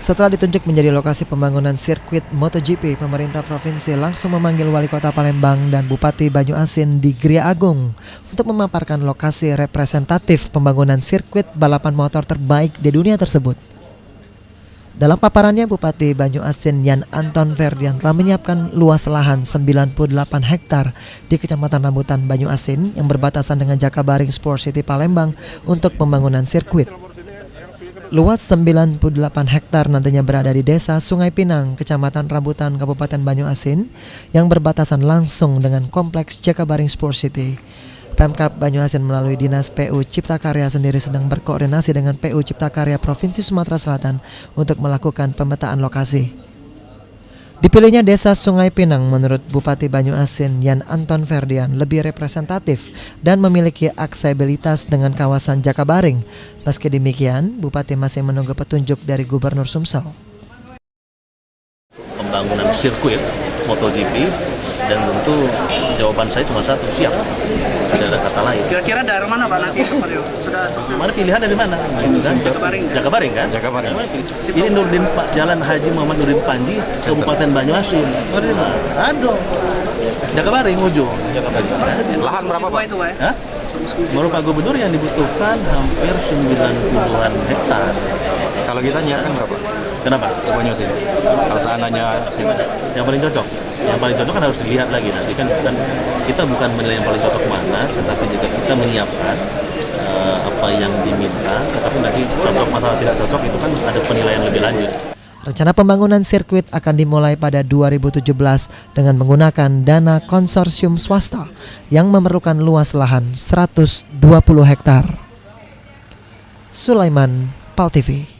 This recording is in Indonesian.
Setelah ditunjuk menjadi lokasi pembangunan sirkuit MotoGP, pemerintah provinsi langsung memanggil Wali Kota Palembang dan Bupati Banyuasin di Gria Agung untuk memaparkan lokasi representatif pembangunan sirkuit balapan motor terbaik di dunia tersebut. Dalam paparannya, Bupati Banyuasin Yan Anton Ferdian telah menyiapkan luas lahan 98 hektar di Kecamatan Rambutan Banyuasin yang berbatasan dengan Jakabaring Sport City Palembang untuk pembangunan sirkuit. Luas 98 hektar nantinya berada di Desa Sungai Pinang, Kecamatan Rambutan, Kabupaten Banyuasin yang berbatasan langsung dengan Kompleks Jakabaring Sport City. Pemkab Banyuasin melalui Dinas PU Cipta Karya sendiri sedang berkoordinasi dengan PU Cipta Karya Provinsi Sumatera Selatan untuk melakukan pemetaan lokasi. Dipilihnya Desa Sungai Pinang menurut Bupati Banyuasin Yan Anton Ferdian lebih representatif dan memiliki aksesibilitas dengan kawasan Jakabaring. Meski demikian, Bupati masih menunggu petunjuk dari Gubernur Sumsel. Pembangunan sirkuit MotoGP, dan tentu jawaban saya cuma satu, siap. Tidak ada kata lain. Kira-kira daerah mana Pak nanti Mario? Mana pilihan dari mana? Gitu kan? Jakabaring kan? Jakabaring. Ini Jalan Haji Muhammad Nurdin Panji, Kabupaten Banyuasin. Aduh. Jakabaring ujung. Lahan berapa Pak? Itu Pak? Hah? Menurut Pak Gubernur yang dibutuhkan hampir 90-an hektar. Kalau kita nyiapkan berapa? Kenapa? Banyuasin. Kalau seandainya Yang paling cocok. Yang paling cocok kan harus dilihat lagi nanti kan kita bukan menilai yang paling cocok mana, tetapi juga kita menyiapkan apa yang diminta, tetapi nanti cocok masalah tidak cocok itu kan ada penilaian lebih lanjut. Rencana pembangunan sirkuit akan dimulai pada 2017 dengan menggunakan dana konsorsium swasta yang memerlukan luas lahan 120 hektar. Sulaiman, PAL TV.